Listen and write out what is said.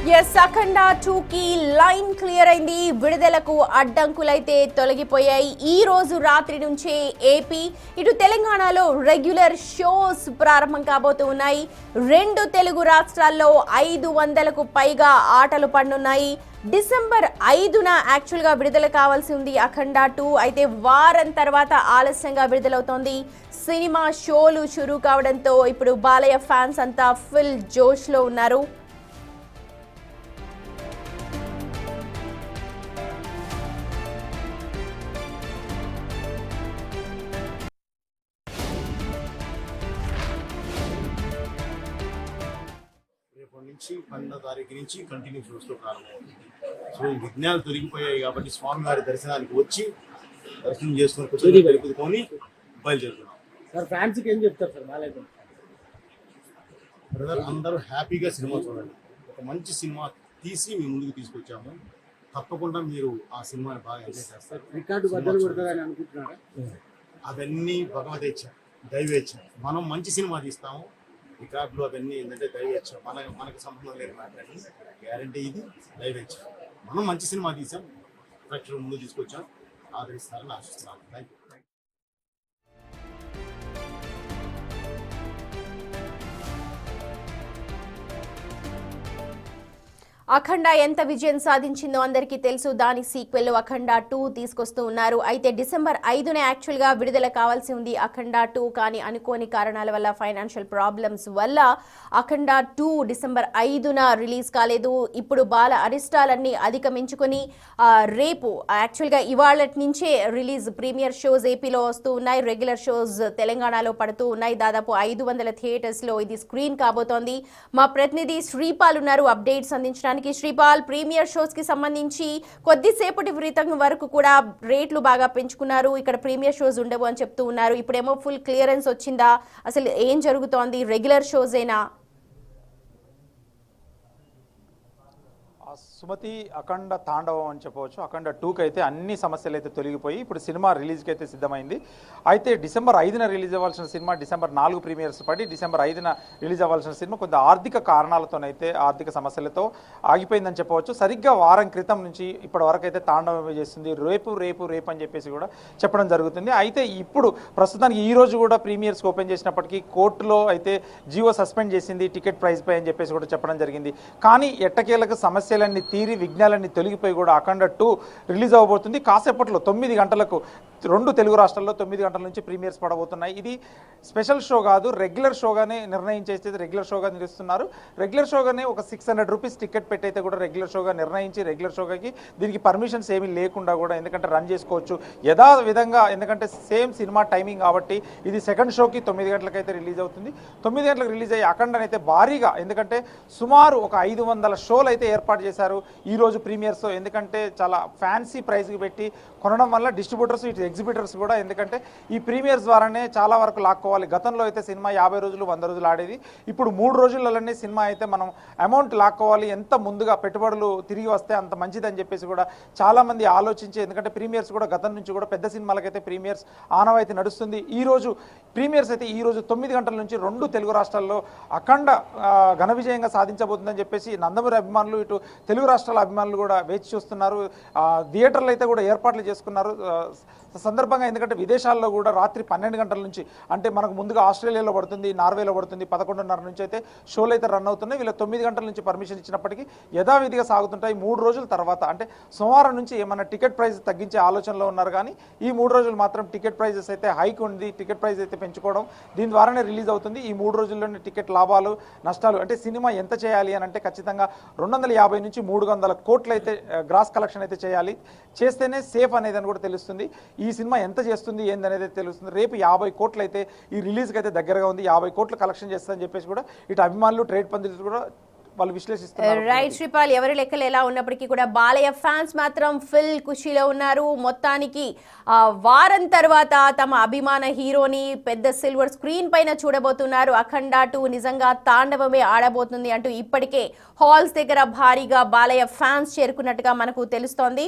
Yes అఖండ 2కి line clear అయింది. విడుదలకు అడ్డంకులైతే తొలగిపోయాయి. ఈ రోజు రాత్రి నుంచే ఏపీ ఇటు తెలంగాణలో రెగ్యులర్ షోస్ ప్రారంభం కాబోతున్నాయి. 2 తెలుగు రాష్ట్రాల్లో 500కు పైగా ఆటలు పడనున్నాయి. డిసెంబర్ 5న యాక్చువల్గా విడుదల కావాల్సి ఉంది అఖండ 2. అయితే వారం తర్వాత ఆలస్యంగా విడుదలవుతోంది. సినిమా షోలు షురూ కావడంతో ఇప్పుడు బాలయ్య ఫ్యాన్స్ అంతా ఫుల్ జోష్లో ఉన్నారు. నుంచి 12వ తారీఖు నుంచి కంటిన్యూ షోస్తో ప్రారంభమవుతుంది. సో ఈ విఘ్నాలు తొలగిపోయాయి కాబట్టి స్వామివారి దర్శనానికి వచ్చి దర్శనం చేసుకొని తెలుపుకొని బయలుదేరుతున్నాం. సార్ ఫ్యాన్స్కి ఏం చెప్తారు సార్? బాలయ్య బ్రదర్ అందరూ హ్యాపీగా సినిమా చూడండి. ఒక మంచి సినిమా తీసి మీ ముందుకు తీసుకొచ్చాము. తప్పకుండా మీరు ఆ సినిమాని బాగా ఎంజాయ్ చేస్తారు. రికార్డు బద్దలు కొడతారని అనుకుంటున్నారా? అవన్నీ భగవదేచ్ఛ, దైవేచ్ఛ. మనం మంచి సినిమా తీస్తాము. రికార్డులు అవన్నీ ఏంటంటే దైవేచ్ఛ, మనకు సంబంధం లేదు. మాట్లాడి గ్యారంటీ ఇది దైవేచ్ఛ. మనం మంచి సినిమా తీసాం, ప్రేక్షకుల ముందు తీసుకొచ్చాం, ఆదరిస్తారని ఆశిస్తున్నాను. Thank you. అఖండ ఎంత విజయం సాధించిందో అందరికీ తెలుసు. దాని సీక్వెల్ అఖండ 2 తీసుకొస్తూ ఉన్నారు. అయితే డిసెంబర్ 5న యాక్చువల్గా విడుదల కావాల్సి ఉంది అఖండ 2. కానీ అనుకోని కారణాల వల్ల, ఫైనాన్షియల్ ప్రాబ్లమ్స్ వల్ల అఖండ 2 డిసెంబర్ 5న రిలీజ్ కాలేదు. ఇప్పుడు బాల అరిష్టాలన్నీ అధిగమించుకొని రేపు యాక్చువల్గా ఇవాళ నుంచే రిలీజ్ ప్రీమియర్ షోస్ ఏపీలో వస్తూ ఉన్నాయి. రెగ్యులర్ షోస్ తెలంగాణలో పడుతూ ఉన్నాయి. దాదాపు 500 థియేటర్స్లో ఇది స్క్రీన్ కాబోతోంది. మా ప్రతినిధి శ్రీపాల్ ఉన్నారు అప్డేట్స్ అందించడానికి. శ్రీపాల్, ప్రీమియర్ షోస్ కి సంబంధించి కొద్దిసేపటి క్రితం వరకు కూడా రేట్లు బాగా పెంచుకున్నారు. ఇక్కడ ప్రీమియర్ షోస్ ఉండవు అని చెప్తూ ఉన్నారు. ఇప్పుడేమో ఫుల్ క్లియరెన్స్ వచ్చిందా? అసలు ఏం జరుగుతోంది? రెగ్యులర్ షోస్ ఏనా? సుమతి, అఖండ తాండవం అని చెప్పవచ్చు. అఖండ 2కి అయితే అన్ని సమస్యలు అయితే తొలగిపోయి ఇప్పుడు సినిమా రిలీజ్కి అయితే సిద్ధమైంది. అయితే డిసెంబర్ 5న రిలీజ్ అవ్వాల్సిన సినిమా డిసెంబర్ 4 ప్రీమియర్స్ పడి డిసెంబర్ 5న రిలీజ్ అవ్వాల్సిన సినిమా కొంత ఆర్థిక కారణాలతోనైతే, ఆర్థిక సమస్యలతో ఆగిపోయిందని చెప్పవచ్చు. సరిగ్గా వారం క్రితం నుంచి ఇప్పటి వరకు అయితే తాండవం చేస్తుంది. రేపు రేపు రేపు అని చెప్పేసి కూడా చెప్పడం జరుగుతుంది. అయితే ఇప్పుడు ప్రస్తుతానికి ఈ రోజు కూడా ప్రీమియర్స్కి ఓపెన్ చేసినప్పటికీ కోర్టులో అయితే జియో సస్పెండ్ చేసింది టికెట్ ప్రైస్ పై అని చెప్పేసి కూడా చెప్పడం జరిగింది. కానీ ఎట్టకేలకు సమస్యలన్నీ తీరి విఘ్నాలన్నీ తొలగిపోయి కూడా అఖండ 2 రిలీజ్ అవ్వబోతుంది. కాసేపట్లో 9 గంటలకు 2 తెలుగు రాష్ట్రాల్లో 9 గంటల నుంచి ప్రీమియర్స్ పడబోతున్నాయి. ఇది స్పెషల్ షో కాదు, రెగ్యులర్ షోగానే నిర్ణయించేసి రెగ్యులర్ షోగా నిలుస్తున్నారు. రెగ్యులర్ షోగానే ఒక 600 రూపీస్ టికెట్ పెట్టయితే కూడా రెగ్యులర్ షోగా నిర్ణయించి రెగ్యులర్ షోకి దీనికి పర్మిషన్స్ ఏమీ లేకుండా కూడా ఎందుకంటే రన్ చేసుకోవచ్చు యథావిధంగా. ఎందుకంటే సేమ్ సినిమా టైమింగ్ కాబట్టి ఇది సెకండ్ షోకి 9 గంటలకైతే రిలీజ్ అవుతుంది. 9 గంటలకు రిలీజ్ అయ్యి అఖండనైతే భారీగా, ఎందుకంటే సుమారు ఒక 500 షోలు అయితే ఏర్పాటు చేశారు ఈరోజు ప్రీమియర్స్తో. ఎందుకంటే చాలా ఫ్యాన్సీ ప్రైస్కి పెట్టి కొనడం వల్ల డిస్ట్రిబ్యూటర్స్, ఇటు ఎగ్జిబిటర్స్ కూడా, ఎందుకంటే ఈ ప్రీమియర్స్ ద్వారానే చాలా వరకు లాక్కోవాలి. గతంలో అయితే సినిమా 50 రోజులు 100 రోజులు ఆడేది. ఇప్పుడు 3 రోజులలోనే సినిమా అయితే మనం అమౌంట్ లాక్కోవాలి, ఎంత ముందుగా పెట్టుబడులు తిరిగి వస్తే అంత మంచిదని చెప్పేసి కూడా చాలామంది ఆలోచించి, ఎందుకంటే ప్రీమియర్స్ కూడా గతం నుంచి కూడా పెద్ద సినిమాలకైతే ప్రీమియర్స్ ఆనవాయితీ నడుస్తుంది. ఈరోజు ప్రీమియర్స్ అయితే ఈరోజు 9 గంటల నుంచి 2 తెలుగు రాష్ట్రాల్లో అఖండ ఘన విజయంగా సాధించబోతుందని చెప్పేసి నందమూరి అభిమానులు, ఇటు తెలుగు రాష్ట్రాల అభిమానులు కూడా వేచి చూస్తున్నారు. థియేటర్లు అయితే కూడా ఏర్పాట్లు చేసుకున్నారు సందర్భంగా. ఎందుకంటే విదేశాల్లో కూడా రాత్రి 12 గంటల నుంచి, అంటే మనకు ముందుగా ఆస్ట్రేలియాలో పడుతుంది, నార్వేలో పడుతుంది, 11:30 నుంచి అయితే షోలు అయితే రన్ అవుతున్నాయి. వీళ్ళ 9 గంటల నుంచి పర్మిషన్ ఇచ్చినప్పటికీ యథావిధిగా సాగుతుంటాయి. 3 రోజుల తర్వాత అంటే సోమవారం నుంచి ఏమన్నా టికెట్ ప్రైస్ తగ్గించే ఆలోచనలో ఉన్నారు. కానీ ఈ 3 రోజులు మాత్రం టికెట్ ప్రైజెస్ అయితే హైక్ ఉంది. టికెట్ ప్రైస్ అయితే పెంచుకోవడం, దీని ద్వారానే రిలీజ్ అవుతుంది. ఈ 3 రోజుల్లోనే టికెట్ లాభాలు నష్టాలు, అంటే సినిమా ఎంత చేయాలి అని అంటే ఖచ్చితంగా 250 నుంచి 300 కోట్లు అయితే గ్రాస్ కలెక్షన్ అయితే చేయాలి. చేస్తేనే సేఫ్ అనేది అని కూడా తెలుస్తుంది. ఈ సినిమా ఎంత చేస్తుంది ఏందనేది తెలుస్తుంది. రేపు 50 కోట్లు అయితే ఈ రిలీజ్కి అయితే దగ్గరగా ఉంది. 50 కోట్లు కలెక్షన్ చేస్తుందని చెప్పేసి కూడా ఇటు అభిమానులు, ట్రేడ్ పండితులు కూడా వాళ్ళు విశ్లేషిస్తున్నారు. రైట్ శ్రీపాల్, ఎవరి లెక్కలు ఎలా ఉన్నప్పటికీ కూడా బాలయ్య ఫ్యాన్స్ మాత్రం ఫుల్ ఖుషీలో ఉన్నారు. మొత్తానికి వారం తర్వాత తమ అభిమాన హీరోని పెద్ద సిల్వర్ స్క్రీన్ పైన చూడబోతున్నారు. అఖండ 2 నిజంగా తాండవమే ఆడబోతుంది అంటూ ఇప్పటికే హాల్స్ దగ్గర భారీగా బాలయ్య ఫ్యాన్స్ చేరుకున్నట్టుగా మనకు తెలుస్తోంది.